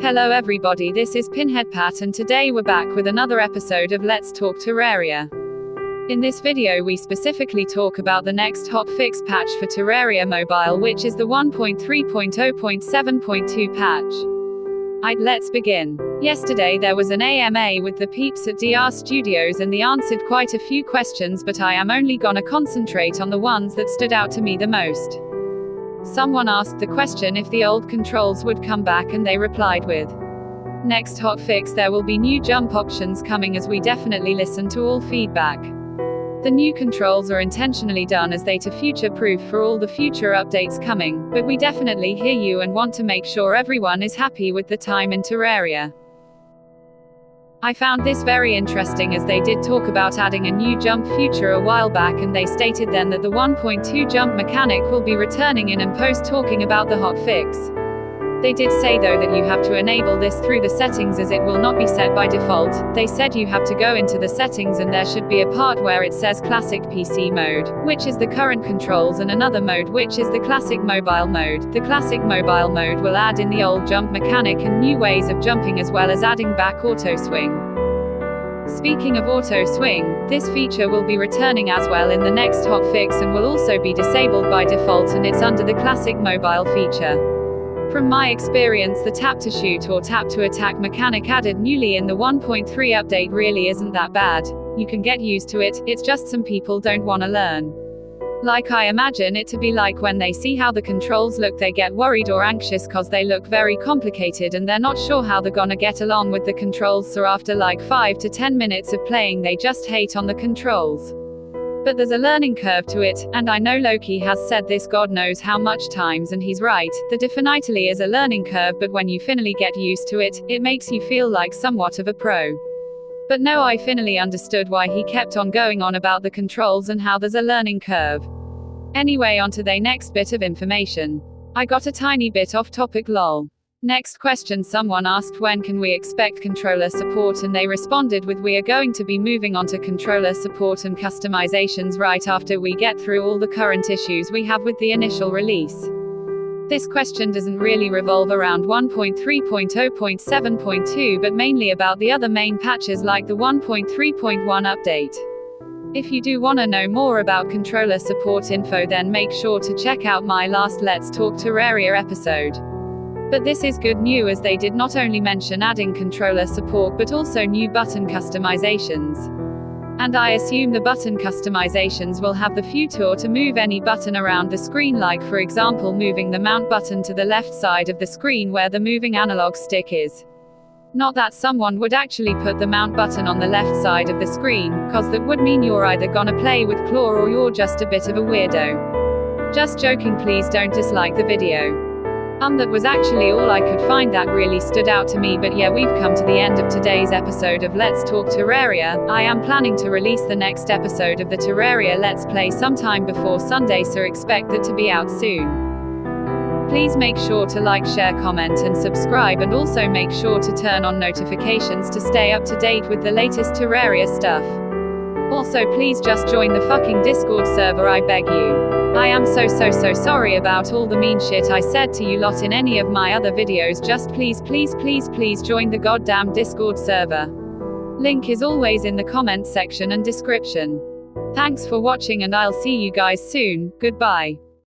Hello everybody, this is Pinhead Pat and today we're back with another episode of Let's Talk Terraria. In this video we specifically talk about the next hotfix patch for Terraria Mobile, which is the 1.3.0.7.2 patch. Let's begin. Yesterday there was an AMA with the peeps at DR Studios and they answered quite a few questions, but I am only gonna concentrate on the ones that stood out to me the most. Someone asked the question if the old controls would come back and they replied with, next hotfix there will be new jump options coming, as we definitely listen to all feedback. The new controls are intentionally done as they to future-proof for all the future updates coming, but we definitely hear you and want to make sure everyone is happy with the time in Terraria. I found this very interesting as they did talk about adding a new jump feature a while back, and they stated then that the 1.2 jump mechanic will be returning in and post talking about the hotfix. They did say though that you have to enable this through the settings as it will not be set by default. They said you have to go into the settings and there should be a part where it says classic PC mode, which is the current controls, and another mode which is the classic mobile mode. The classic mobile mode will add in the old jump mechanic and new ways of jumping, as well as adding back auto swing. Speaking of auto swing, this feature will be returning as well in the next hotfix and will also be disabled by default, and it's under the classic mobile feature. From my experience, the tap to shoot or tap to attack mechanic added newly in the 1.3 update really isn't that bad. You can get used to it, it's just some people don't want to learn. Like I imagine it to be like when they see how the controls look, they get worried or anxious cause they look very complicated and they're not sure how they're gonna get along with the controls, so after like 5 to 10 minutes of playing they just hate on the controls. But there's a learning curve to it, and I know Loki has said this God knows how much times, and he's right. The definitely is a learning curve, but when you finally get used to it, it makes you feel like somewhat of a pro. But no, I finally understood why he kept on going on about the controls and how there's a learning curve. Anyway, on to the next bit of information. I got a tiny bit off topic, lol. Next question, someone asked when can we expect controller support, and they responded with we are going to be moving on to controller support and customizations right after we get through all the current issues we have with the initial release. This question doesn't really revolve around 1.3.0.7.2 but mainly about the other main patches like the 1.3.1 update. If you do want to know more about controller support info, then make sure to check out my last Let's Talk Terraria episode. But this is good news as they did not only mention adding controller support but also new button customizations. And I assume the button customizations will have the feature to move any button around the screen, like for example moving the mount button to the left side of the screen where the moving analog stick is. Not that someone would actually put the mount button on the left side of the screen, cause that would mean you're either gonna play with claw or you're just a bit of a weirdo. Just joking, please don't dislike the video. That was actually all I could find that really stood out to me, but yeah, we've come to the end of today's episode of Let's Talk Terraria. I am planning to release the next episode of the Terraria Let's Play sometime before Sunday, so expect that to be out soon. Please make sure to like, share, comment and subscribe, and also make sure to turn on notifications to stay up to date with the latest Terraria stuff. Also please just join the fucking Discord server, I beg you. I am so sorry about all the mean shit I said to you lot in any of my other videos. Just please join the goddamn Discord server. Link is always in the comments section and description. Thanks for watching and I'll see you guys soon. Goodbye.